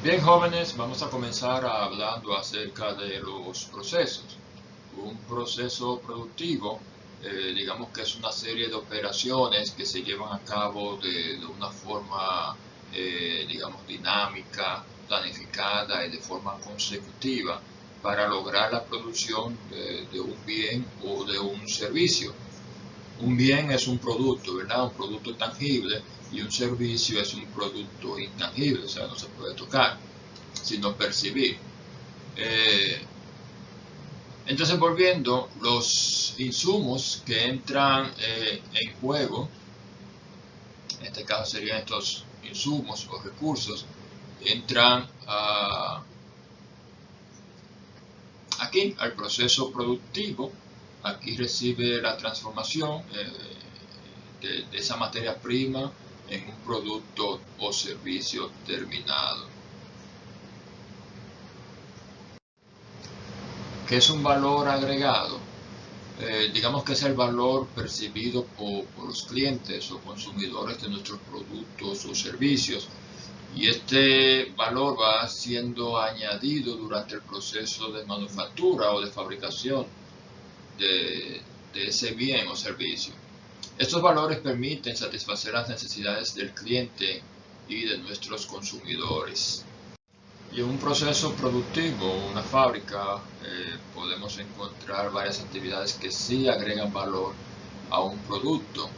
Bien, jóvenes, vamos a comenzar hablando acerca de los procesos. Un proceso productivo, digamos que es una serie de operaciones que se llevan a cabo de una forma, digamos, dinámica, planificada y de forma consecutiva para lograr la producción de un bien o de un servicio. Un bien es un producto, ¿verdad? Un producto tangible, y un servicio es un producto intangible, o sea, no se puede tocar, sino percibir. Eh, entonces, volviendo, los insumos que entran en juego, en este caso serían estos insumos o recursos, entran aquí al proceso productivo. Aquí recibe la transformación de esa materia prima en un producto o servicio terminado. ¿Qué es un valor agregado? Digamos que es el valor percibido por los clientes o consumidores de nuestros productos o servicios, y este valor va siendo añadido durante el proceso de manufactura o de fabricación de ese bien o servicio. Estos valores permiten satisfacer las necesidades del cliente y de nuestros consumidores. Y en un proceso productivo, una fábrica, podemos encontrar varias actividades que sí agregan valor a un producto.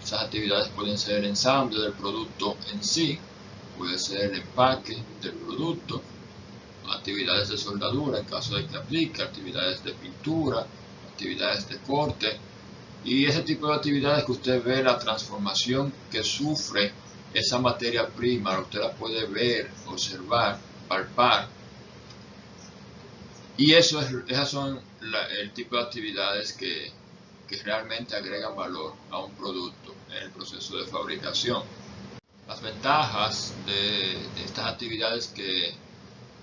Esas actividades pueden ser el ensamble del producto en sí, puede ser el empaque del producto, actividades de soldadura en caso de que aplique, actividades de pintura, actividades de corte, y ese tipo de actividades que usted ve la transformación que sufre esa materia prima, usted la puede ver, observar, palpar. Y esas son el tipo de actividades que realmente agregan valor a un producto en el proceso de fabricación. Las ventajas de estas actividades que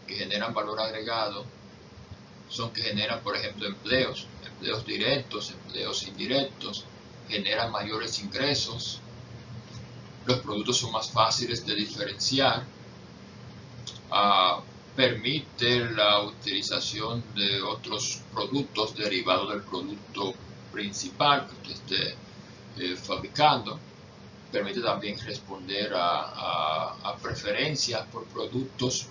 generan valor agregado son que generan, por ejemplo, empleos directos, empleos indirectos, generan mayores ingresos, los productos son más fáciles de diferenciar, permite la utilización de otros productos derivados del producto principal que usted esté fabricando, permite también responder a preferencias por productos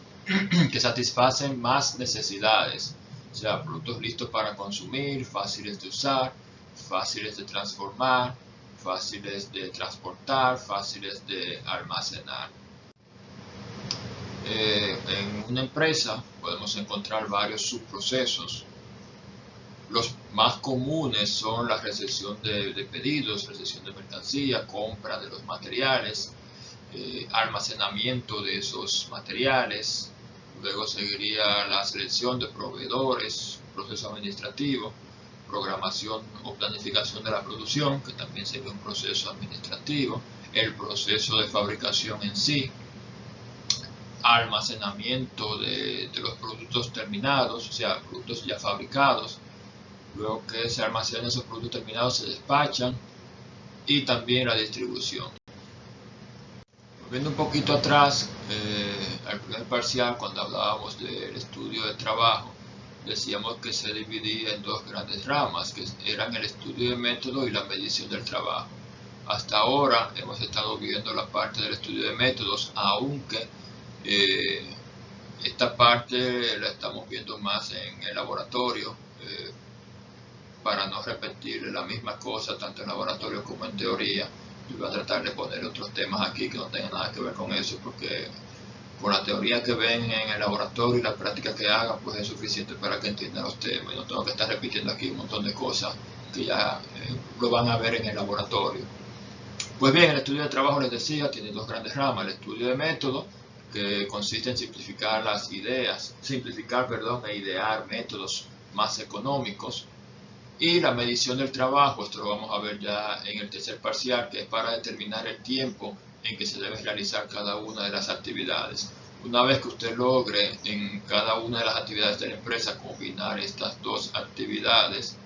que satisfacen más necesidades, o sea, productos listos para consumir, fáciles de usar, fáciles de transformar, fáciles de transportar, fáciles de almacenar. En una empresa podemos encontrar varios subprocesos. Los más comunes son la recepción de pedidos, recepción de mercancía, compra de los materiales, almacenamiento de esos materiales. Luego seguiría la selección de proveedores, proceso administrativo, programación o planificación de la producción, que también sería un proceso administrativo, el proceso de fabricación en sí, almacenamiento de los productos terminados, o sea, productos ya fabricados. Luego que se almacenan esos productos terminados, se despachan, y también la distribución. Volviendo un poquito atrás, al primer parcial, cuando hablábamos del estudio de trabajo, decíamos que se dividía en dos grandes ramas, que eran el estudio de método y la medición del trabajo. Hasta ahora hemos estado viendo la parte del estudio de métodos, aunque esta parte la estamos viendo más en el laboratorio, para no repetir la misma cosa tanto en laboratorio como en teoría. Yo voy a tratar de poner otros temas aquí que no tengan nada que ver con eso, porque con la teoría que ven en el laboratorio y la práctica que hagan, pues es suficiente para que entiendan los temas, y no tengo que estar repitiendo aquí un montón de cosas que ya lo van a ver en el laboratorio. Pues bien, el estudio de trabajo, les decía, tiene dos grandes ramas: el estudio de método, que consiste en simplificar las ideas, e idear métodos más económicos, y la medición del trabajo. Esto lo vamos a ver ya en el tercer parcial, que es para determinar el tiempo en que se debe realizar cada una de las actividades. Una vez que usted logre en cada una de las actividades de la empresa combinar estas dos actividades,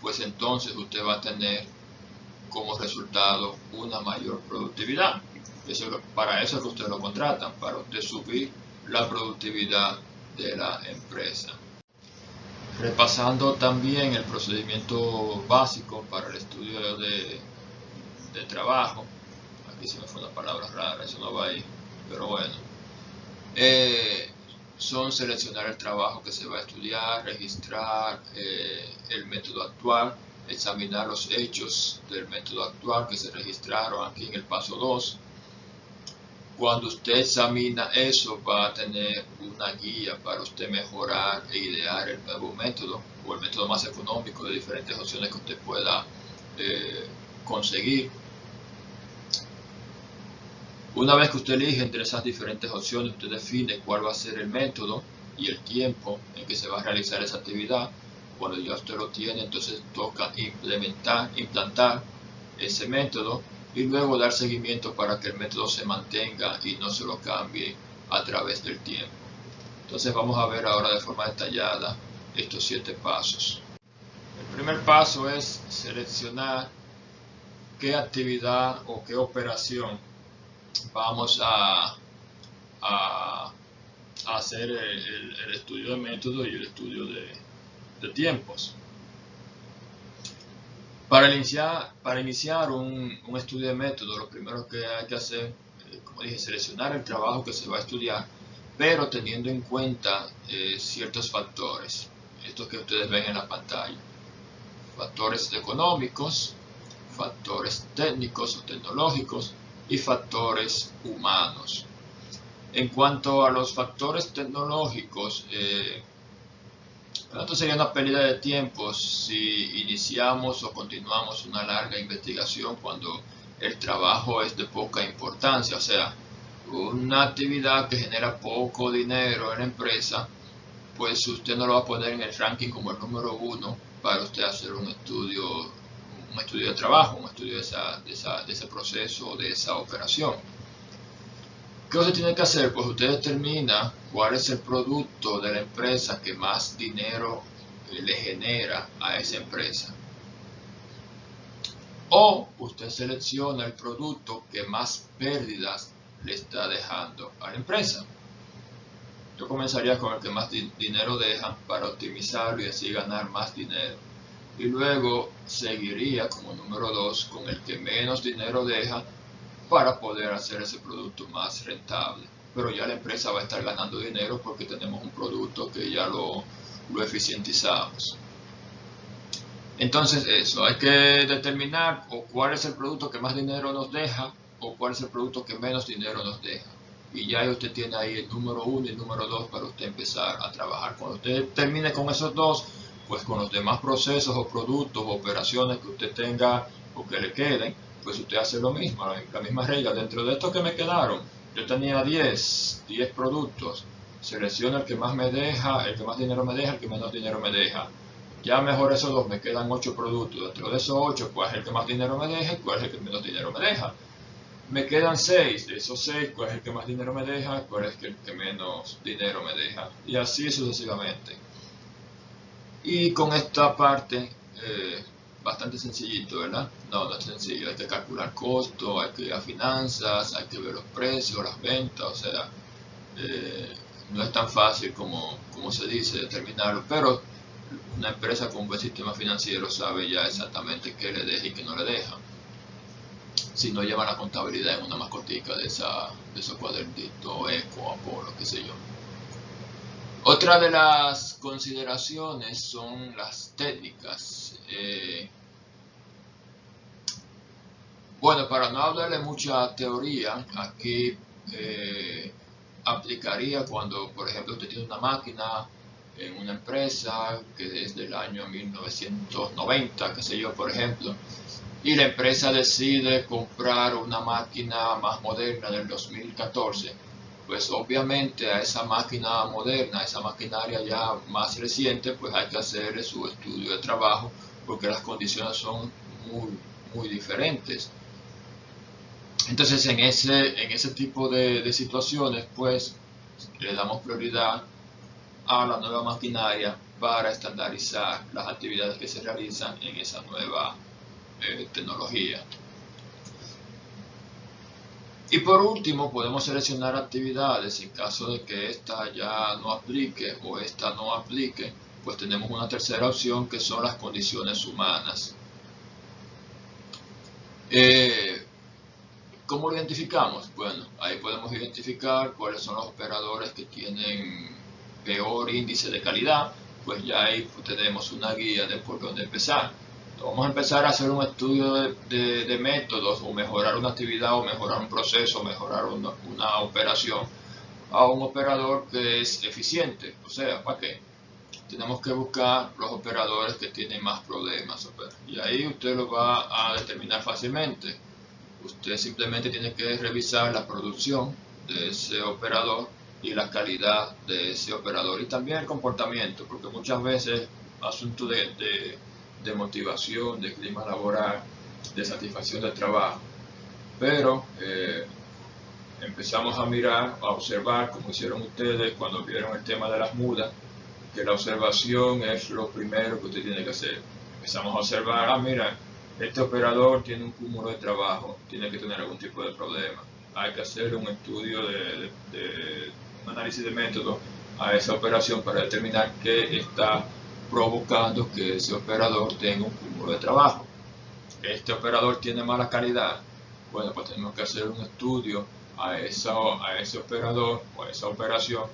pues entonces usted va a tener como resultado una mayor productividad. Para eso es que usted lo contratan, para usted subir la productividad de la empresa. Repasando también el procedimiento básico para el estudio de trabajo. Aquí se me fue una palabra rara, eso no va ahí, pero bueno. Son seleccionar el trabajo que se va a estudiar, registrar el método actual, examinar los hechos del método actual que se registraron aquí en el paso 2. Cuando usted examina eso, va a tener una guía para usted mejorar e idear el nuevo método o el método más económico de diferentes opciones que usted pueda conseguir. Una vez que usted elige entre esas diferentes opciones, usted define cuál va a ser el método y el tiempo en que se va a realizar esa actividad. Cuando ya usted lo tiene, entonces toca implantar ese método y luego dar seguimiento para que el método se mantenga y no se lo cambie a través del tiempo. Entonces vamos a ver ahora de forma detallada estos 7 pasos. El primer paso es seleccionar qué actividad o qué operación vamos a hacer el estudio de método y el estudio de tiempos. Para iniciar un estudio de método, lo primero que hay que hacer, como dije, seleccionar el trabajo que se va a estudiar, pero teniendo en cuenta ciertos factores, estos que ustedes ven en la pantalla. Factores económicos, factores técnicos o tecnológicos y factores humanos. En cuanto a los factores tecnológicos, esto sería una pérdida de tiempo si iniciamos o continuamos una larga investigación cuando el trabajo es de poca importancia, o sea, una actividad que genera poco dinero en la empresa, pues usted no lo va a poner en el ranking como el número 1 para usted hacer un estudio de trabajo, un estudio de ese proceso, de esa operación. ¿Qué usted tiene que hacer? Pues usted determina cuál es el producto de la empresa que más dinero le genera a esa empresa. O usted selecciona el producto que más pérdidas le está dejando a la empresa. Yo comenzaría con el que más dinero deja para optimizarlo y así ganar más dinero. Y luego seguiría como número 2 con el que menos dinero deja para poder hacer ese producto más rentable. Pero ya la empresa va a estar ganando dinero porque tenemos un producto que ya lo eficientizamos. Entonces eso, hay que determinar o cuál es el producto que más dinero nos deja o cuál es el producto que menos dinero nos deja. Y ya usted tiene ahí el número 1 y el número 2 para usted empezar a trabajar. Cuando usted termine con esos dos, pues con los demás procesos o productos o operaciones que usted tenga o que le queden, pues usted hace lo mismo, la misma regla. Dentro de estos que me quedaron, yo tenía 10 productos. Selecciono el que más me deja, el que más dinero me deja, el que menos dinero me deja. Ya mejor esos dos, me quedan 8 productos. Dentro de esos 8, ¿cuál es el que más dinero me deja y cuál es el que menos dinero me deja? Me quedan 6, de esos 6, ¿cuál es el que más dinero me deja? ¿Cuál es el que menos dinero me deja? Y así sucesivamente. Y con esta parte, bastante sencillito, ¿verdad? No es sencillo, hay que calcular costos, hay que ir a finanzas, hay que ver los precios, las ventas, o sea, no es tan fácil como se dice determinarlo, pero una empresa con un buen sistema financiero sabe ya exactamente qué le deja y qué no le deja. Si no lleva la contabilidad en una mascotica de esos cuadernitos, Eco, Apolo, qué sé yo. Otra de las consideraciones son las técnicas. Bueno, para no hablarle mucha teoría, aquí aplicaría cuando, por ejemplo, usted tiene una máquina en una empresa que es del año 1990, qué sé yo, por ejemplo, y la empresa decide comprar una máquina más moderna del 2014, pues obviamente a esa máquina moderna, a esa maquinaria ya más reciente, pues hay que hacerle su estudio de trabajo porque las condiciones son muy diferentes. Entonces en ese tipo de situaciones, pues le damos prioridad a la nueva maquinaria para estandarizar las actividades que se realizan en esa nueva tecnología. Y por último, podemos seleccionar actividades en caso de que esta ya no aplique o esta no aplique, pues tenemos una tercera opción que son las condiciones humanas. ¿Cómo lo identificamos? Bueno, ahí podemos identificar cuáles son los operadores que tienen peor índice de calidad, pues ya ahí tenemos una guía de por dónde empezar. Vamos a empezar a hacer un estudio de métodos o mejorar una actividad o mejorar un proceso, mejorar una operación a un operador que es eficiente. O sea, ¿para qué? Tenemos que buscar los operadores que tienen más problemas. Y ahí usted lo va a determinar fácilmente. Usted simplemente tiene que revisar la producción de ese operador y la calidad de ese operador y también el comportamiento, porque muchas veces asunto de motivación, de clima laboral, de satisfacción del trabajo. Pero empezamos a mirar, a observar, como hicieron ustedes cuando vieron el tema de las mudas, que la observación es lo primero que usted tiene que hacer. Empezamos a observar, mira, este operador tiene un cúmulo de trabajo, tiene que tener algún tipo de problema. Hay que hacer un estudio un análisis de método a esa operación para determinar qué está provocando que ese operador tenga un cúmulo de trabajo. Este operador tiene mala calidad. Bueno, pues tenemos que hacer un estudio a ese operador o a esa operación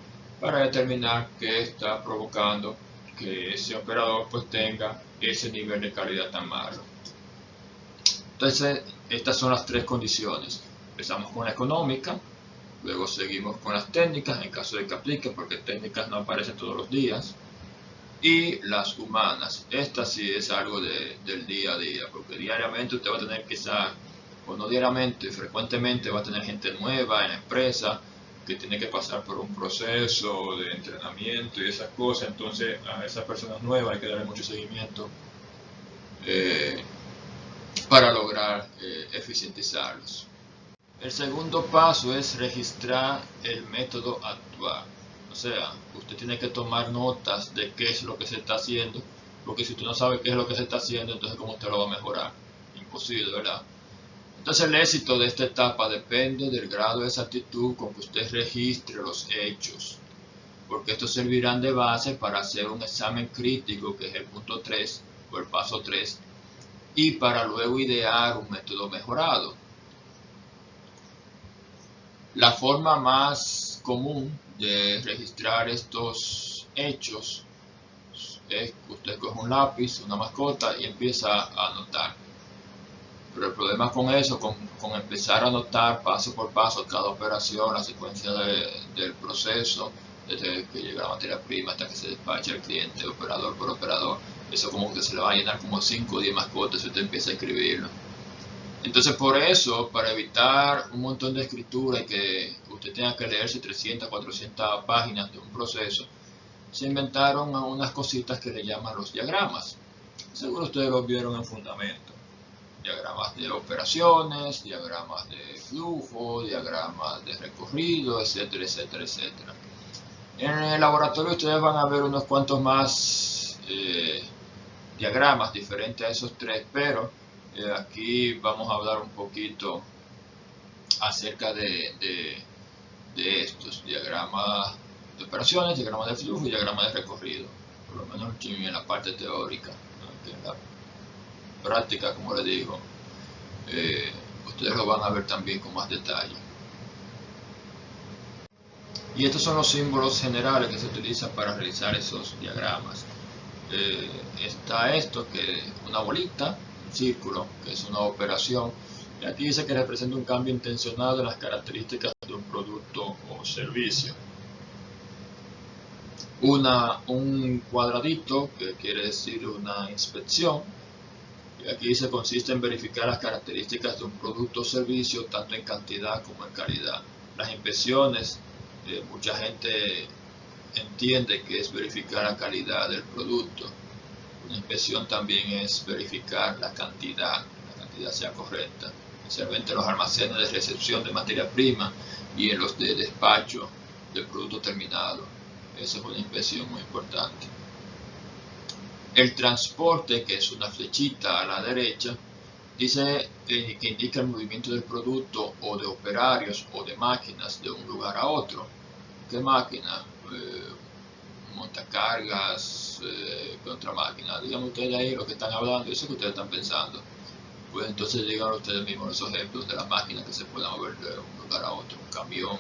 para determinar qué está provocando que ese operador pues tenga ese nivel de calidad tan malo. Entonces, estas son las tres condiciones. Empezamos con la económica, luego seguimos con las técnicas, en caso de que aplique, porque técnicas no aparecen todos los días, y las humanas. Esta sí es algo del día a día, porque diariamente usted va a tener quizá, o no diariamente, frecuentemente va a tener gente nueva en la empresa, que tiene que pasar por un proceso de entrenamiento y esas cosas. Entonces a esas personas nuevas hay que darle mucho seguimiento para lograr eficientizarlos. El segundo paso es registrar el método actual. O sea, usted tiene que tomar notas de qué es lo que se está haciendo, porque si usted no sabe qué es lo que se está haciendo, entonces ¿cómo usted lo va a mejorar? Imposible, ¿verdad? Entonces el éxito de esta etapa depende del grado de exactitud con que usted registre los hechos, porque estos servirán de base para hacer un examen crítico, que es el punto 3 o el paso 3, y para luego idear un método mejorado. La forma más común de registrar estos hechos es que usted coge un lápiz, una mascota y empieza a anotar. Pero el problema con eso, con empezar a anotar paso por paso cada operación, la secuencia del proceso, desde que llega la materia prima hasta que se despacha el cliente, operador por operador, eso como que se le va a llenar como 5 o 10 mascotas si usted empieza a escribirlo. Entonces por eso, para evitar un montón de escritura y que usted tenga que leerse 300, 400 páginas de un proceso, se inventaron unas cositas que le llaman los diagramas. Seguro ustedes los vieron en fundamento. Diagramas de operaciones, diagramas de flujo, diagramas de recorrido, etcétera, etcétera, etcétera. En el laboratorio ustedes van a ver unos cuantos más diagramas diferentes a esos tres, pero aquí vamos a hablar un poquito acerca de estos diagramas de operaciones, diagramas de flujo y diagramas de recorrido, por lo menos en la parte teórica, ¿no? Que en la práctica, como les digo, ustedes lo van a ver también con más detalle. Y estos son los símbolos generales que se utilizan para realizar esos diagramas. Está esto, que es una bolita, un círculo, que es una operación, y aquí dice que representa un cambio intencionado en las características de un producto o servicio. Un cuadradito, que quiere decir una inspección, y aquí dice consiste en verificar las características de un producto o servicio tanto en cantidad como en calidad. Las inspecciones, mucha gente entiende que es verificar la calidad del producto. Una inspección también es verificar la cantidad sea correcta, especialmente en los almacenes de recepción de materia prima y en los de despacho del producto terminado. Esa es una inspección muy importante. El transporte, que es una flechita a la derecha, Dice que indica el movimiento del producto o de operarios o de máquinas de un lugar a otro. ¿Qué máquina? Montacargas, ¿qué otra máquina? Díganme ustedes ahí lo que están hablando, yo sé que ustedes están pensando. Pues entonces digan ustedes mismos los ejemplos de las máquinas que se puedan mover de un lugar a otro, un camión.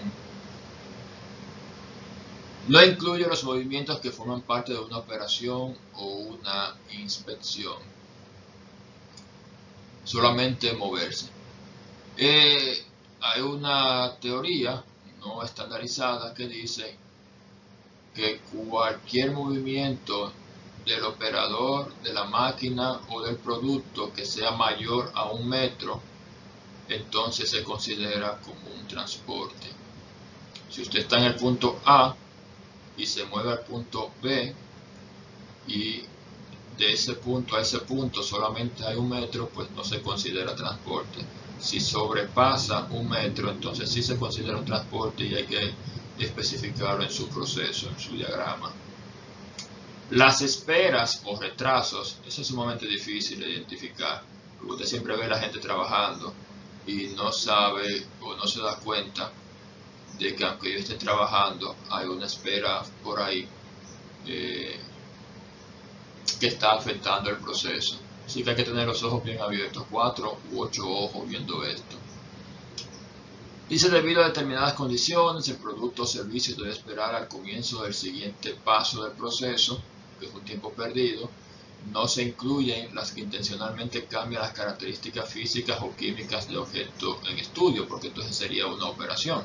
No incluye los movimientos que forman parte de una operación o una inspección. Solamente moverse. Hay una teoría no estandarizada que dice que cualquier movimiento del operador, de la máquina o del producto que sea mayor a 1 metro, entonces se considera como un transporte. Si usted está en el punto A y se mueve al punto B y de ese punto a ese punto solamente hay 1 metro, pues no se considera transporte. Si sobrepasa 1 metro, entonces sí se considera un transporte y hay que especificarlo en su proceso, en su diagrama. Las esperas o retrasos, eso es sumamente difícil de identificar, porque usted siempre ve a la gente trabajando y no sabe o no se da cuenta de que aunque ellos estén trabajando, hay una espera por ahí que está afectando el proceso. Así que hay que tener los ojos bien abiertos, 4 u 8 ojos viendo esto. Dice, debido a determinadas condiciones, el producto o servicio debe esperar al comienzo del siguiente paso del proceso, que es un tiempo perdido. No se incluyen las que intencionalmente cambian las características físicas o químicas del objeto en estudio, porque entonces sería una operación.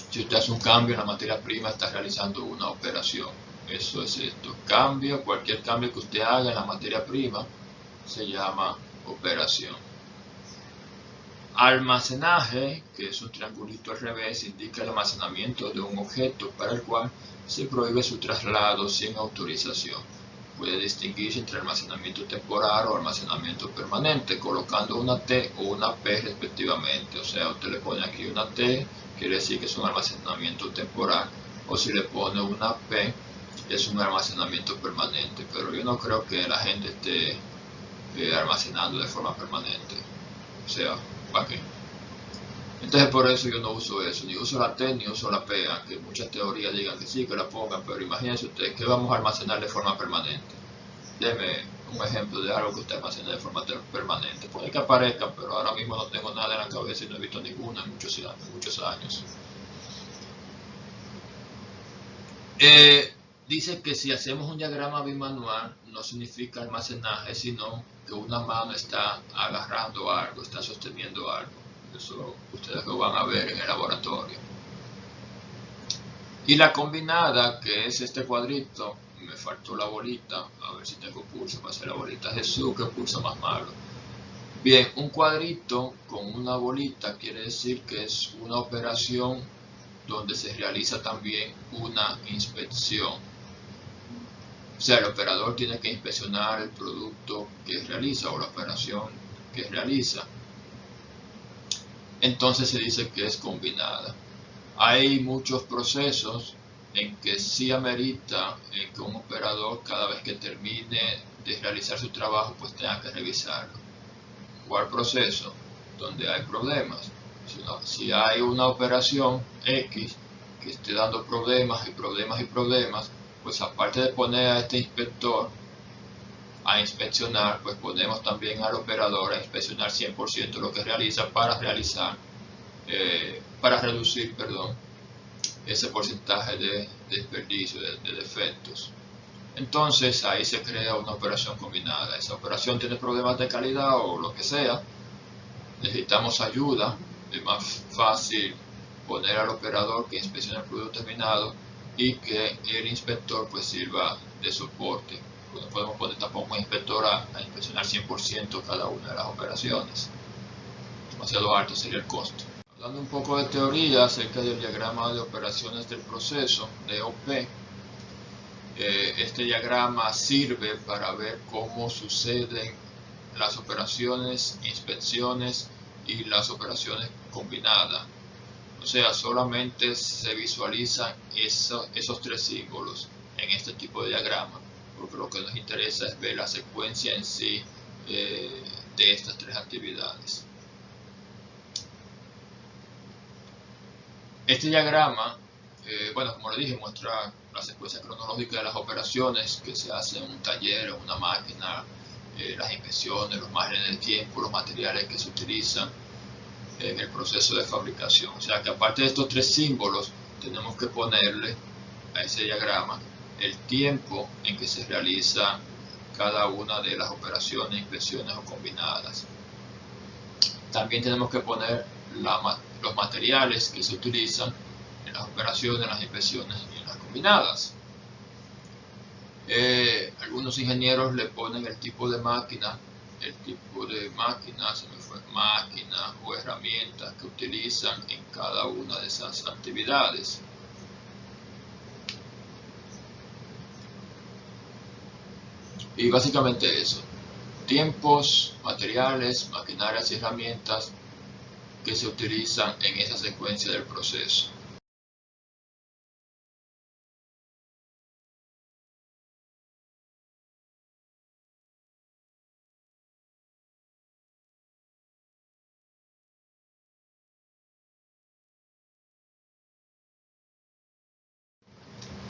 Si usted hace un cambio en la materia prima, está realizando una operación. Eso es esto. Cualquier cambio que usted haga en la materia prima se llama operación. Almacenaje, que es un triangulito al revés, indica el almacenamiento de un objeto para el cual se prohíbe su traslado sin autorización. Puede distinguirse entre almacenamiento temporal o almacenamiento permanente, colocando una T o una P respectivamente. O sea, usted le pone aquí una T, quiere decir que es un almacenamiento temporal, o si le pone una P, es un almacenamiento permanente. Pero yo no creo que la gente esté almacenando de forma permanente. O sea, ¿para qué? Entonces por eso yo no uso eso, ni uso la T ni uso la P, aunque muchas teorías digan que sí, que la pongan, pero imagínense ustedes, ¿qué vamos a almacenar de forma permanente? Deme un ejemplo de algo que usted almacena de forma permanente. Puede que aparezca, pero ahora mismo no tengo nada en la cabeza y no he visto ninguna en muchos años. Dice que si hacemos un diagrama bimanual no significa almacenaje, sino que una mano está agarrando algo, está sosteniendo algo. Eso ustedes lo van a ver en el laboratorio. Y la combinada, que es este cuadrito, me faltó la bolita, a ver si tengo pulso para hacer la bolita. Jesús, que pulso más malo. Bien, un cuadrito con una bolita quiere decir que es una operación donde se realiza también una inspección. O sea, el operador tiene que inspeccionar el producto que realiza o la operación que realiza. Entonces se dice que es combinada. Hay muchos procesos en que sí amerita que un operador cada vez que termine de realizar su trabajo pues tenga que revisarlo. ¿Cuál proceso? Donde hay problemas. Si hay una operación X que esté dando problemas y problemas, pues aparte de poner a este inspector a inspeccionar, pues ponemos también al operador a inspeccionar 100% lo que realiza para reducir, ese porcentaje de desperdicio, de defectos. Entonces ahí se crea una operación combinada. Esa operación tiene problemas de calidad o lo que sea, necesitamos ayuda. Es más fácil poner al operador que inspeccione el producto terminado y que el inspector pues sirva de soporte. No podemos poner tampoco un inspector a inspeccionar 100% cada una de las operaciones. Demasiado alto sería el costo. Hablando un poco de teoría acerca del diagrama de operaciones del proceso, DOP, este diagrama sirve para ver cómo suceden las operaciones, inspecciones y las operaciones combinadas. O sea, solamente se visualizan esos tres símbolos en este tipo de diagrama, porque lo que nos interesa es ver la secuencia en sí de estas tres actividades. Este diagrama, bueno, como le dije, muestra la secuencia cronológica de las operaciones que se hacen en un taller, en una máquina, las inspecciones, los márgenes de tiempo, los materiales que se utilizan en el proceso de fabricación. O sea que aparte de estos tres símbolos, tenemos que ponerle a ese diagrama el tiempo en que se realiza cada una de las operaciones, inspecciones o combinadas. También tenemos que poner los materiales que se utilizan en las operaciones, en las inspecciones y en las combinadas. Algunos ingenieros le ponen el tipo de máquina, máquina o herramientas que utilizan en cada una de esas actividades. Y básicamente eso, tiempos, materiales, maquinarias y herramientas que se utilizan en esa secuencia del proceso.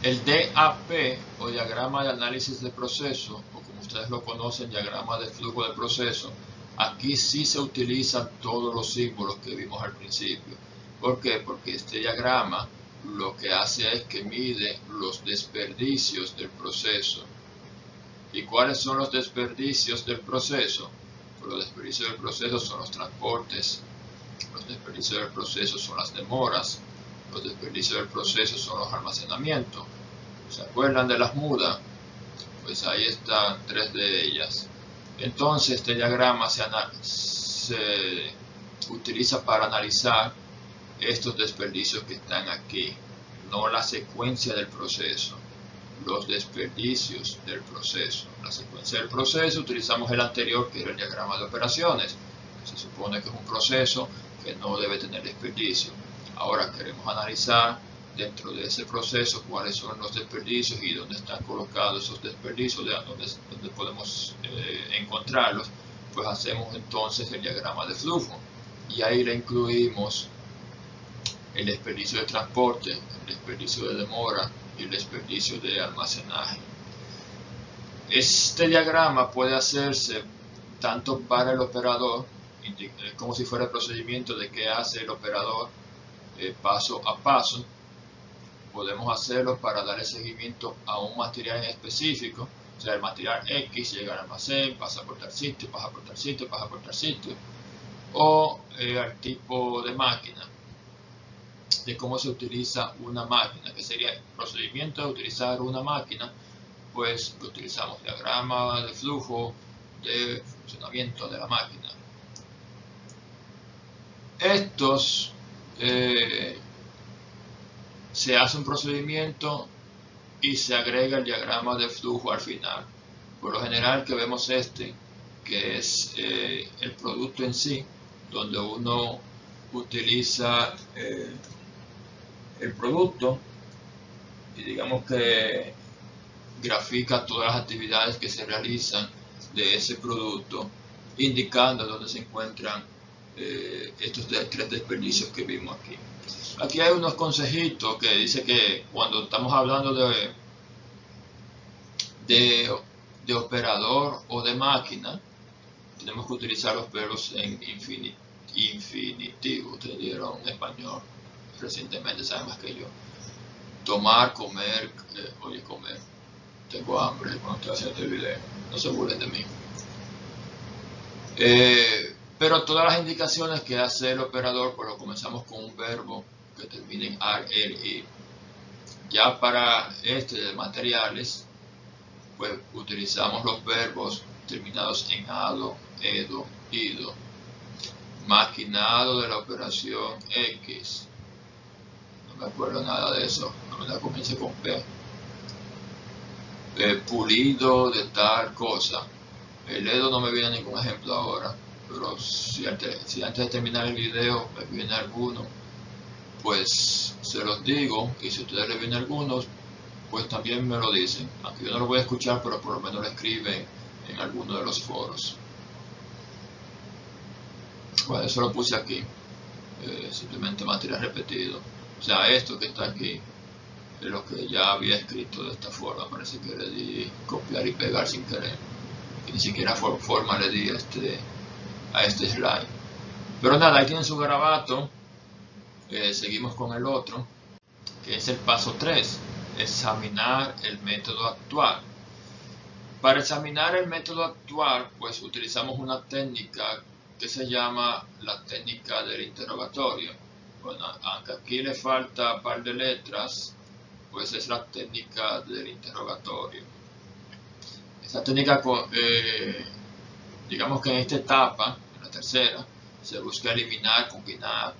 El DAP o diagrama de análisis de proceso, o como ustedes lo conocen, diagrama de flujo de proceso, aquí sí se utilizan todos los símbolos que vimos al principio. ¿Por qué? Porque este diagrama lo que hace es que mide los desperdicios del proceso. ¿Y cuáles son los desperdicios del proceso? Pues los desperdicios del proceso son los transportes, los desperdicios del proceso son las demoras, los desperdicios del proceso son los almacenamientos. ¿Se acuerdan de las mudas? Pues ahí están tres de ellas. Entonces este diagrama se utiliza para analizar estos desperdicios que están aquí, no la secuencia del proceso, los desperdicios del proceso. La secuencia del proceso utilizamos el anterior, que era el diagrama de operaciones, que se supone que es un proceso que no debe tener desperdicio. Ahora queremos analizar dentro de ese proceso cuáles son los desperdicios y dónde están colocados esos desperdicios, dónde podemos encontrarlos. Pues hacemos entonces el diagrama de flujo y ahí le incluimos el desperdicio de transporte, el desperdicio de demora y el desperdicio de almacenaje. Este diagrama puede hacerse tanto para el operador, como si fuera el procedimiento de qué hace el operador paso a paso. Podemos hacerlo para darle seguimiento a un material en específico, o sea, el material X llega al almacén, pasa por tal sitio, pasa por tal sitio, pasa por tal sitio, o al tipo de máquina, de cómo se utiliza una máquina, que sería el procedimiento de utilizar una máquina. Pues utilizamos diagrama de flujo de funcionamiento de la máquina. Estos se hace un procedimiento y se agrega el diagrama de flujo al final. Por lo general que vemos que es el producto en sí, donde uno utiliza el producto y digamos que grafica todas las actividades que se realizan de ese producto, indicando dónde se encuentran estos tres desperdicios que vimos aquí. Aquí hay unos consejitos que dice que cuando estamos hablando de operador o de máquina, tenemos que utilizar los verbos en infinitivo. Ustedes dieron español recientemente, saben más que yo. Tomar, comer, oye, comer. Tengo hambre cuando estoy haciendo este video. No se burlen de mí. Pero todas las indicaciones que hace el operador, pues lo comenzamos con un verbo que termine en ar, el, i. Ya para de materiales, pues utilizamos los verbos terminados en ado, edo, ido. Maquinado de la operación X. No me acuerdo nada de eso. No comience con P. Pulido de tal cosa. El edo no me viene ningún ejemplo ahora, pero si antes de terminar el video me viene alguno, pues se los digo, y si a ustedes les viene algunos, pues también me lo dicen, aunque yo no lo voy a escuchar, pero por lo menos lo escriben en alguno de los foros. Bueno, eso lo puse aquí, simplemente material repetido. O sea, esto que está aquí es lo que ya había escrito de esta forma. Parece que le di copiar y pegar sin querer. Y ni siquiera forma le di a este slide. Pero nada, ahí tienen su garabato. Seguimos con el otro, que es el paso 3, examinar el método actual. Para examinar el método actual, pues utilizamos una técnica que se llama la técnica del interrogatorio. Bueno, aunque aquí le falta un par de letras, pues es la técnica del interrogatorio. Esta técnica, digamos que en esta etapa, en la tercera, se busca eliminar, combinar,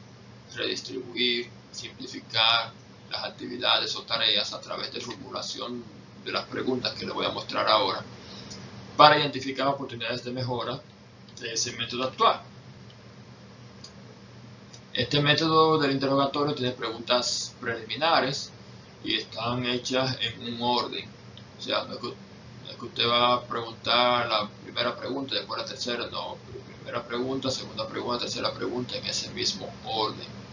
redistribuir, simplificar las actividades o tareas a través de formulación de las preguntas que les voy a mostrar ahora, para identificar oportunidades de mejora de ese método actual. Este método del interrogatorio tiene preguntas preliminares y están hechas en un orden. O sea, no es que usted va a preguntar la primera pregunta y después la tercera, no. Primera pregunta, segunda pregunta, tercera pregunta en ese mismo orden.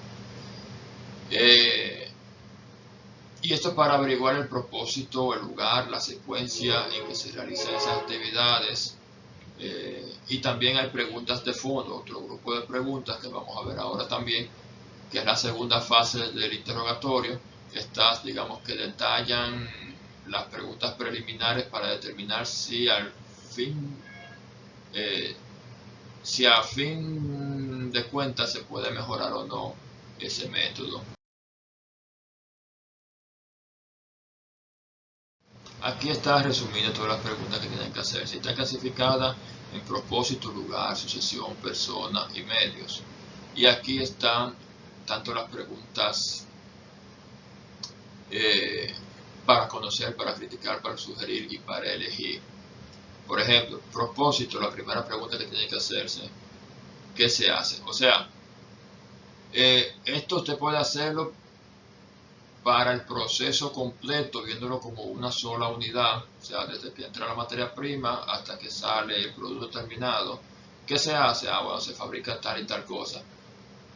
Y esto para averiguar el propósito, el lugar, la secuencia en que se realizan esas actividades. Y también hay preguntas de fondo, otro grupo de preguntas que vamos a ver ahora también, que es la segunda fase del interrogatorio. Estas, digamos, que detallan las preguntas preliminares para determinar si a fin de cuentas se puede mejorar o no ese método. Aquí está resumida todas las preguntas que tienen que hacer. Si está clasificada en propósito, lugar, sucesión, persona y medios. Y aquí están tanto las preguntas para conocer, para criticar, para sugerir y para elegir. Por ejemplo, propósito, la primera pregunta que tiene que hacerse, ¿qué se hace? O sea, esto usted puede hacerlo para el proceso completo, viéndolo como una sola unidad, o sea, desde que entra la materia prima hasta que sale el producto terminado. ¿Qué se hace? Bueno, se fabrica tal y tal cosa.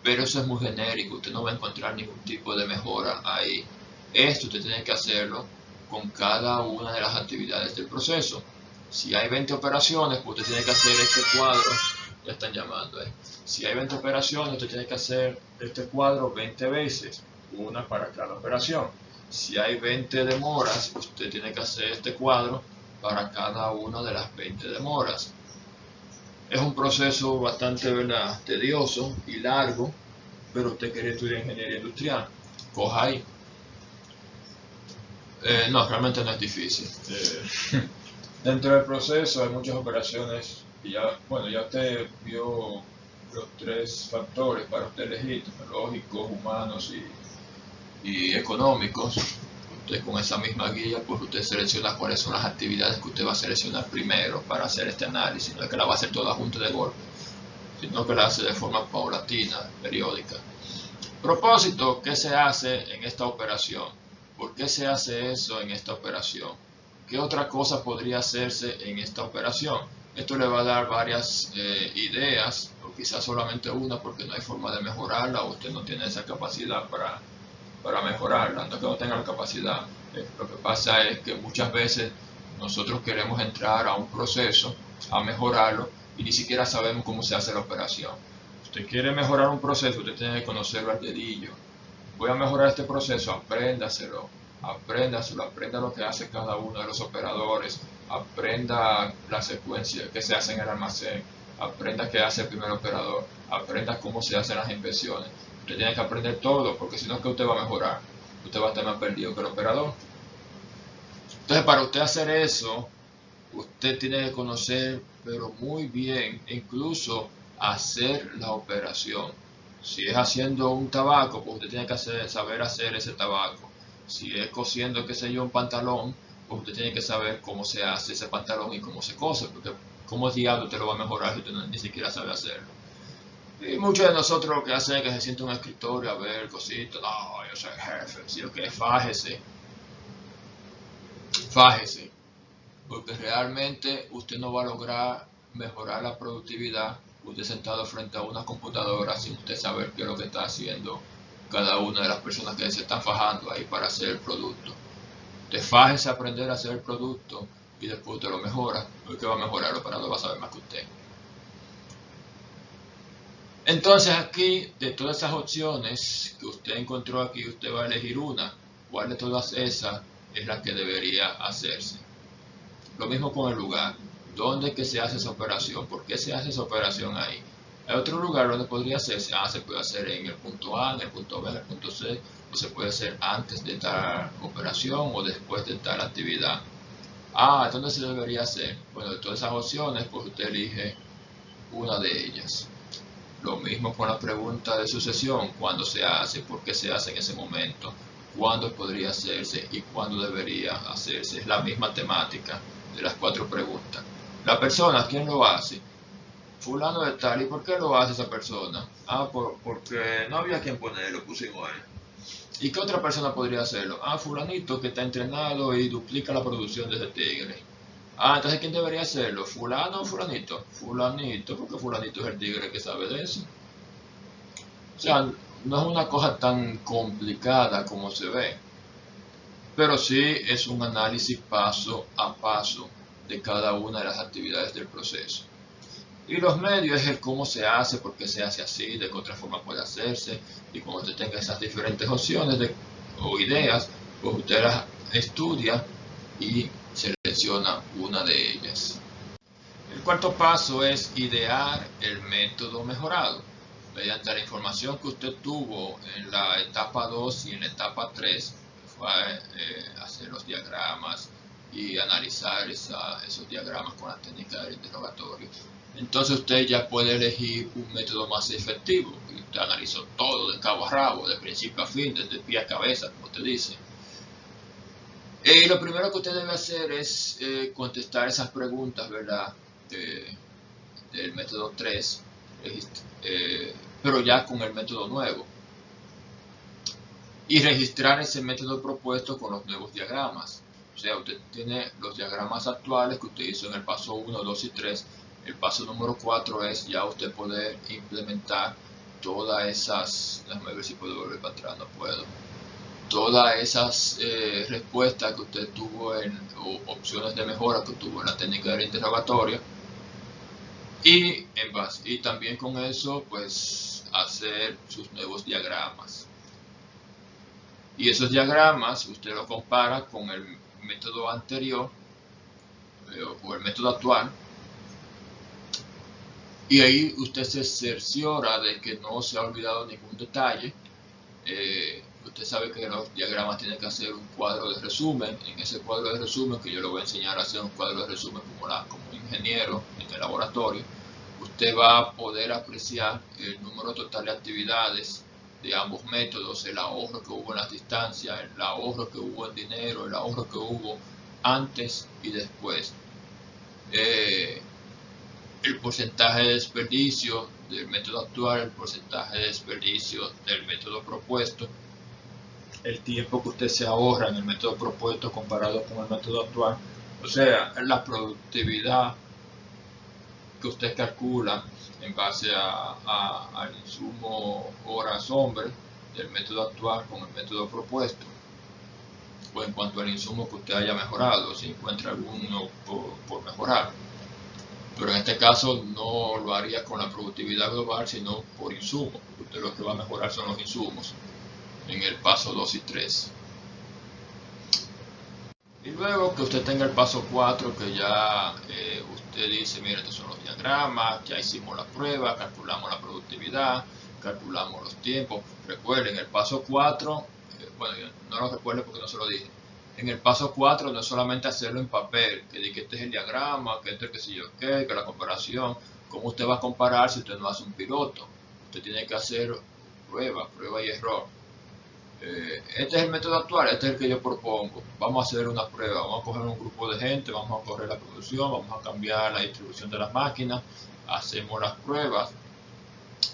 Pero eso es muy genérico, usted no va a encontrar ningún tipo de mejora ahí. Esto usted tiene que hacerlo con cada una de las actividades del proceso. Si hay 20 operaciones, pues usted tiene que hacer este cuadro. Ya están llamando, Si hay 20 operaciones, usted tiene que hacer este cuadro 20 veces, una para cada operación. Si hay 20 demoras, usted tiene que hacer este cuadro para cada una de las 20 demoras. Es un proceso bastante, ¿verdad?, tedioso y largo, pero usted quiere estudiar ingeniería industrial, coja ahí. No, realmente no es difícil. Dentro del proceso hay muchas operaciones y ya usted vio los 3 factores para usted elegir, tecnológicos, humanos y económicos. Usted con esa misma guía, pues usted selecciona cuáles son las actividades que usted va a seleccionar primero para hacer este análisis. No es que la va a hacer toda junta de golpe, sino que la hace de forma paulatina, periódica. Propósito, ¿qué se hace en esta operación? ¿Por qué se hace eso en esta operación? ¿Qué otra cosa podría hacerse en esta operación? Esto le va a dar varias ideas, o quizás solamente una, porque no hay forma de mejorarla, o usted no tiene esa capacidad para mejorarla, no que no tenga la capacidad. Lo que pasa es que muchas veces nosotros queremos entrar a un proceso, a mejorarlo, y ni siquiera sabemos cómo se hace la operación. Usted quiere mejorar un proceso, usted tiene que conocerlo al dedillo. Voy a mejorar este proceso, apréndaselo, aprenda lo que hace cada uno de los operadores, aprenda la secuencia que se hace en el almacén, aprenda qué hace el primer operador, aprenda cómo se hacen las inversiones. Usted tiene que aprender todo, porque si no, ¿qué usted va a mejorar? Usted va a estar más perdido que el operador. Entonces, para usted hacer eso, usted tiene que conocer, pero muy bien, incluso hacer la operación. Si es haciendo un tabaco, pues usted tiene que saber hacer ese tabaco. Si es cosiendo, qué sé yo, un pantalón, pues usted tiene que saber cómo se hace ese pantalón y cómo se cose, porque cómo diablo usted lo va a mejorar si usted ni siquiera sabe hacerlo. Y muchos de nosotros lo que hacen es que se siente un escritorio a ver cositas, no, yo soy el jefe, si lo que es fájese, porque realmente usted no va a lograr mejorar la productividad usted sentado frente a una computadora sin usted saber qué es lo que está haciendo cada una de las personas que se están fajando ahí para hacer el producto. Te fajes a aprender a hacer el producto y después usted lo mejora, porque va a mejorar, el operador va a saber más que usted. Entonces aquí, de todas esas opciones que usted encontró aquí, usted va a elegir una. ¿Cuál de todas esas es la que debería hacerse? Lo mismo con el lugar. ¿Dónde es que se hace esa operación? ¿Por qué se hace esa operación ahí? Hay otro lugar donde podría hacerse. Se puede hacer en el punto A, en el punto B, en el punto C, o se puede hacer antes de tal operación o después de tal actividad. ¿Dónde se debería hacer? Bueno, de todas esas opciones, pues usted elige una de ellas. Lo mismo con la pregunta de sucesión, ¿cuándo se hace? ¿Por qué se hace en ese momento? ¿Cuándo podría hacerse? ¿Y cuándo debería hacerse? Es la misma temática de las 4 preguntas. La persona, ¿quién lo hace? Fulano de tal. ¿Y por qué lo hace esa persona? Porque no había quien ponerlo, pusimos ahí. ¿Y qué otra persona podría hacerlo? Fulanito que está entrenado y duplica la producción de ese tigre. Entonces ¿quién debería hacerlo? ¿Fulano o fulanito? Fulanito, porque fulanito es el tigre que sabe de eso. O sea, no es una cosa tan complicada como se ve, pero sí es un análisis paso a paso de cada una de las actividades del proceso. Y los medios es el cómo se hace, por qué se hace así, de qué otra forma puede hacerse, y cuando usted tenga esas diferentes opciones o ideas, pues usted las estudia y selecciona una de ellas. El cuarto paso es idear el método mejorado. Mediante la información que usted tuvo en la etapa 2 y en la etapa 3, que fue hacer los diagramas y analizar esos diagramas con la técnica del interrogatorio, entonces usted ya puede elegir un método más efectivo. Usted analizó todo de cabo a rabo, de principio a fin, desde pie a cabeza, como usted dice. Y lo primero que usted debe hacer es contestar esas preguntas, ¿verdad? Del método 3, pero ya con el método nuevo. Y registrar ese método propuesto con los nuevos diagramas. O sea, usted tiene los diagramas actuales que usted hizo en el paso 1, 2 y 3. El paso número 4 es ya usted poder implementar todas esas, déjame ver si puedo volver para atrás, no puedo. Todas esas respuestas que usted tuvo o opciones de mejora que tuvo en la técnica del interrogatorio. Y también con eso, pues, hacer sus nuevos diagramas. Y esos diagramas usted los compara con el método anterior o el método actual. Y ahí usted se cerciora de que no se ha olvidado ningún detalle. Usted sabe que los diagramas tienen que hacer un cuadro de resumen. En ese cuadro de resumen, que yo le voy a enseñar a hacer un cuadro de resumen como ingeniero en el laboratorio, usted va a poder apreciar el número total de actividades de ambos métodos, el ahorro que hubo en las distancias, el ahorro que hubo en dinero, el ahorro que hubo antes y después. El porcentaje de desperdicio del método actual, el porcentaje de desperdicio del método propuesto, el tiempo que usted se ahorra en el método propuesto comparado con el método actual, o sea, la productividad que usted calcula en base al insumo horas hombre del método actual con el método propuesto, o en cuanto al insumo que usted haya mejorado, si encuentra alguno por mejorar. Pero en este caso no lo haría con la productividad global, sino por insumo. Usted lo que va a mejorar son los insumos en el paso 2 y 3. Y luego que usted tenga el paso 4, que ya usted dice, mira, estos son los diagramas, ya hicimos la prueba, calculamos la productividad, calculamos los tiempos. Recuerden, el paso 4, bueno, yo no lo recuerdo porque no se lo dije. En el paso 4 no es solamente hacerlo en papel, que este es el diagrama, que este es el que sé yo qué, que la comparación. ¿Cómo usted va a comparar si usted no hace un piloto? Usted tiene que hacer prueba y error. Este es el método actual, este es el que yo propongo. Vamos a hacer una prueba, vamos a coger un grupo de gente, vamos a correr la producción, vamos a cambiar la distribución de las máquinas, hacemos las pruebas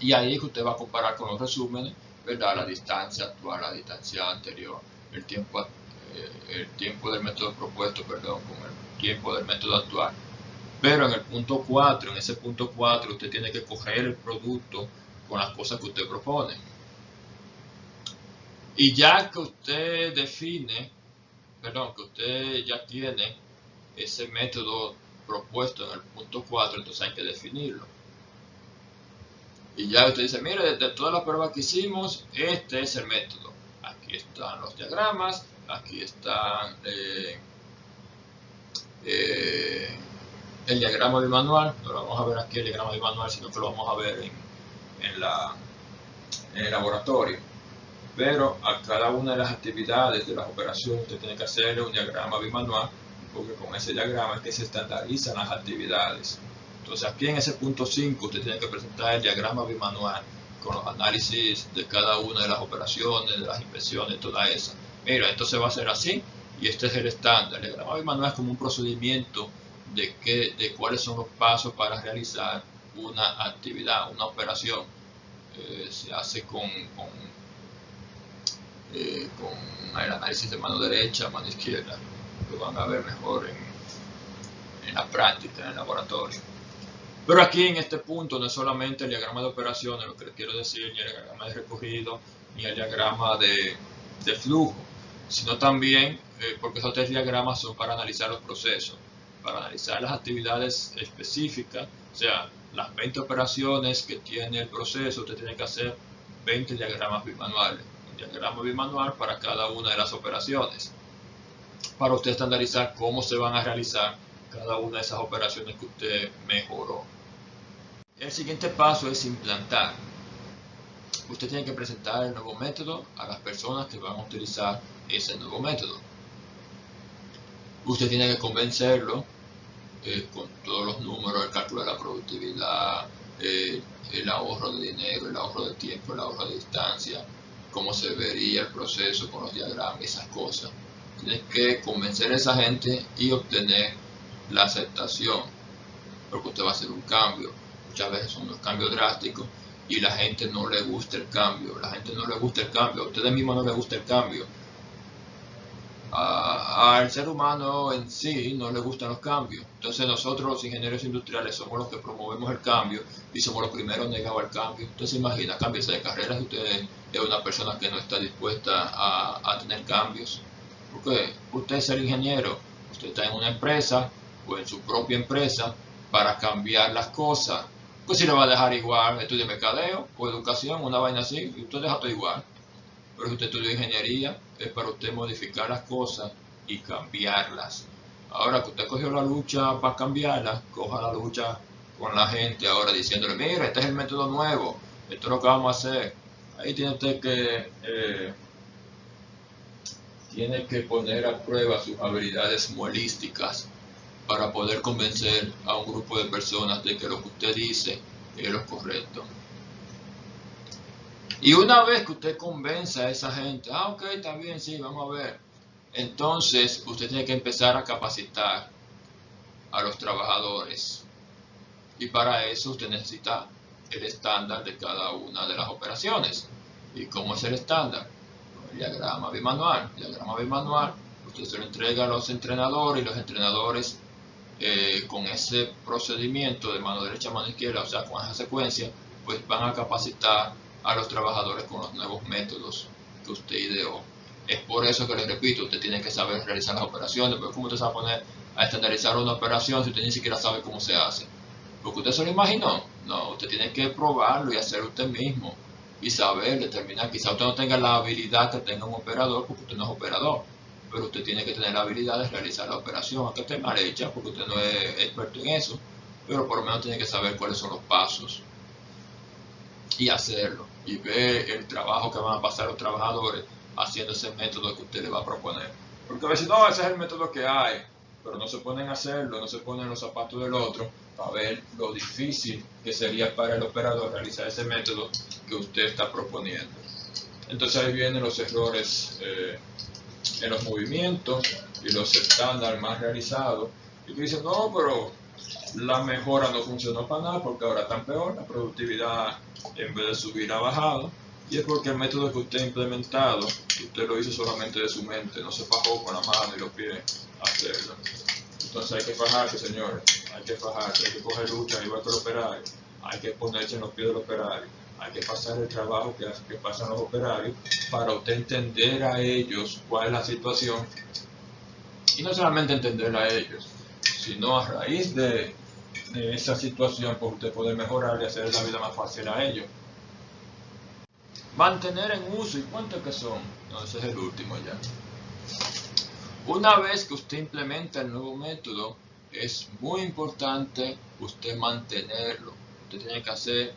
y ahí es que usted va a comparar con los resúmenes, ¿verdad? La distancia actual, la distancia anterior, el tiempo del método propuesto, perdón, con el tiempo del método actual. Pero en el punto 4, en ese punto 4, usted tiene que coger el producto con las cosas que usted propone. Y ya que usted define, perdón, que usted ya tiene ese método propuesto en el punto 4, entonces hay que definirlo. Y ya usted dice, mire, de todas las pruebas que hicimos, este es el método. Aquí están los diagramas, aquí están el diagrama bimanual. No lo vamos a ver aquí el diagrama bimanual, sino que lo vamos a ver en el laboratorio. Pero a cada una de las actividades de las operaciones usted tiene que hacerle un diagrama bimanual, porque con ese diagrama es que se estandarizan las actividades. Entonces aquí en ese punto 5 usted tiene que presentar el diagrama bimanual con los análisis de cada una de las operaciones, de las inversiones, toda esa. Mira, esto se va a hacer así y este es el estándar. El diagrama bimanual es como un procedimiento de cuáles son los pasos para realizar una actividad, una operación. Se hace con el análisis de mano derecha, mano izquierda. Lo van a ver mejor en la práctica, en el laboratorio. Pero aquí en este punto no es solamente el diagrama de operaciones, lo que les quiero decir, ni el diagrama de recorrido, ni el diagrama de flujo, sino también, porque esos tres diagramas son para analizar los procesos, para analizar las actividades específicas, o sea, las 20 operaciones que tiene el proceso, usted tiene que hacer 20 diagramas bimanuales, un diagrama bimanual para cada una de las operaciones, para usted estandarizar cómo se van a realizar cada una de esas operaciones que usted mejoró. El siguiente paso es implantar. Usted tiene que presentar el nuevo método a las personas que van a utilizar ese nuevo método. Usted tiene que convencerlo con todos los números, el cálculo de la productividad, el ahorro de dinero, el ahorro de tiempo, el ahorro de distancia, cómo se vería el proceso con los diagramas, esas cosas. Tienes que convencer a esa gente y obtener la aceptación, porque usted va a hacer un cambio. Muchas veces son unos cambios drásticos y la gente no le gusta el cambio. La gente no le gusta el cambio, a ustedes mismos no les gusta el cambio. Al ser humano en sí no le gustan los cambios. Entonces nosotros los ingenieros industriales somos los que promovemos el cambio y somos los primeros negados al cambio. Entonces imagina, cámbiese de carrera si usted es una persona que no está dispuesta a tener cambios. Porque usted es el ingeniero, usted está en una empresa o en su propia empresa para cambiar las cosas. Pues si le va a dejar igual, estudie mercadeo o educación, una vaina así, y usted deja todo igual. Pero si usted estudia ingeniería, es para usted modificar las cosas y cambiarlas. Ahora que usted cogió la lucha para cambiarlas, coja la lucha con la gente ahora diciéndole, mira, este es el método nuevo, esto es lo que vamos a hacer. Ahí tiene usted que poner a prueba sus habilidades muelísticas para poder convencer a un grupo de personas de que lo que usted dice es lo correcto. Y una vez que usted convenza a esa gente, ok, está bien, sí, vamos a ver. Entonces, usted tiene que empezar a capacitar a los trabajadores. Y para eso usted necesita el estándar de cada una de las operaciones. ¿Y cómo es el estándar? El diagrama bimanual. El diagrama bimanual, usted se lo entrega a los entrenadores y los entrenadores con ese procedimiento de mano derecha a mano izquierda, o sea, con esa secuencia, pues van a capacitar a los trabajadores con los nuevos métodos que usted ideó. Es por eso que les repito, usted tiene que saber realizar las operaciones, pero ¿cómo usted se va a poner a estandarizar una operación si usted ni siquiera sabe cómo se hace? Porque usted se lo imaginó. No, usted tiene que probarlo y hacerlo usted mismo y saber determinar. Quizá usted no tenga la habilidad que tenga un operador, porque usted no es operador, pero usted tiene que tener la habilidad de realizar la operación, aunque esté mal hecha, porque usted no es experto en eso, pero por lo menos tiene que saber cuáles son los pasos y hacerlo, y ver el trabajo que van a pasar los trabajadores haciendo ese método que usted le va a proponer. Porque a veces, no, ese es el método que hay, pero no se ponen a hacerlo, no se ponen en los zapatos del otro para ver lo difícil que sería para el operador realizar ese método que usted está proponiendo. Entonces ahí vienen los errores en los movimientos y los estándares más realizados. Y tú dices, no, pero la mejora no funcionó para nada porque ahora está peor, la productividad en vez de subir ha bajado. Y es porque el método que usted ha implementado, usted lo hizo solamente de su mente, no se fajó con la mano y los pies a hacerlo. Entonces hay que fajarse, señores, hay que fajarse, hay que coger lucha igual que el operario, hay que ponerse en los pies del operario, hay que pasar el trabajo que pasan los operarios para usted entender a ellos cuál es la situación, y no solamente entender a ellos, sino a raíz de esa situación, pues usted puede mejorar y hacer la vida más fácil a ellos. Mantener en uso, ¿y cuántos que son? No, ese es el último ya. Una vez que usted implementa el nuevo método, es muy importante usted mantenerlo. Usted tiene que hacer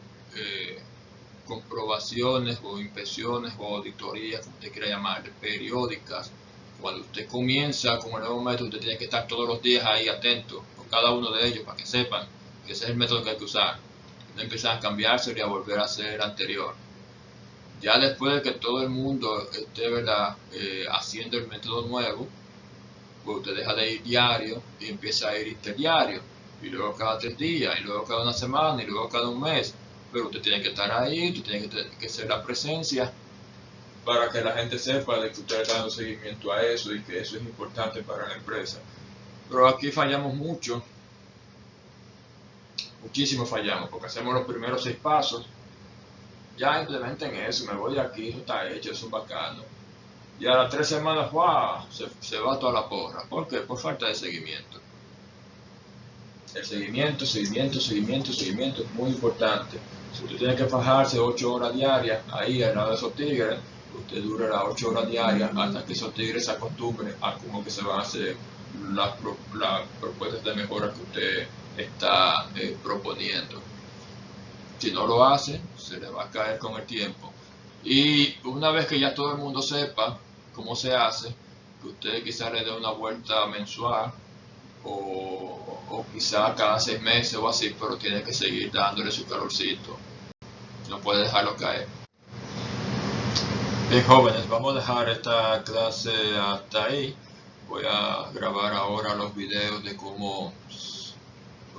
comprobaciones o inspecciones o auditorías, como usted quiera llamarle, periódicas. Cuando usted comienza con el nuevo método, usted tiene que estar todos los días ahí atento con cada uno de ellos para que sepan que ese es el método que hay que usar. No empiezan a cambiarse y a volver a ser anterior. Ya después de que todo el mundo esté haciendo el método nuevo, pues usted deja de ir diario y empieza a ir interdiario, y luego cada 3 días, y luego cada una semana, y luego cada un mes. Pero usted tiene que estar ahí, usted tiene que ser la presencia para que la gente sepa de que usted está dando seguimiento a eso y que eso es importante para la empresa. Pero aquí fallamos mucho, muchísimo fallamos, porque hacemos los primeros 6 pasos, ya implementen eso, me voy de aquí, eso está hecho, eso es bacano. Y a las 3 semanas, ¡wow!, se va toda la porra. ¿Por qué? Por falta de seguimiento. El seguimiento es muy importante. Si usted tiene que fajarse 8 horas diarias ahí al lado de esos tigres, usted dura las 8 horas diarias hasta que esos tigres se acostumbren a cómo que se van a hacer las propuestas de mejora que usted está proponiendo. Si no lo hace, se le va a caer con el tiempo. Y una vez que ya todo el mundo sepa cómo se hace, que usted quizá le dé una vuelta mensual o quizá cada 6 meses o así, pero tiene que seguir dándole su calorcito. No puede dejarlo caer. Bien, jóvenes, vamos a dejar esta clase hasta ahí. Voy a grabar ahora los videos de cómo,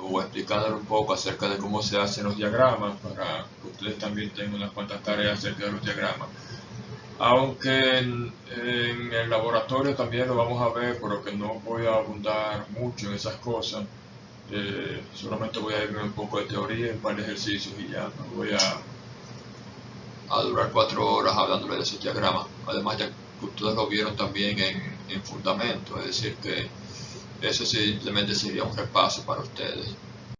o explicándole un poco acerca de cómo se hacen los diagramas, para que ustedes también tengan unas cuantas tareas acerca de los diagramas. Aunque en el laboratorio también lo vamos a ver, pero que no voy a abundar mucho en esas cosas. Solamente voy a irme un poco de teoría, un par de ejercicios y ya no voy a durar 4 horas hablándole de esos diagramas. Además, ya que ustedes lo vieron también en fundamento, es decir que eso simplemente sería un repaso para ustedes.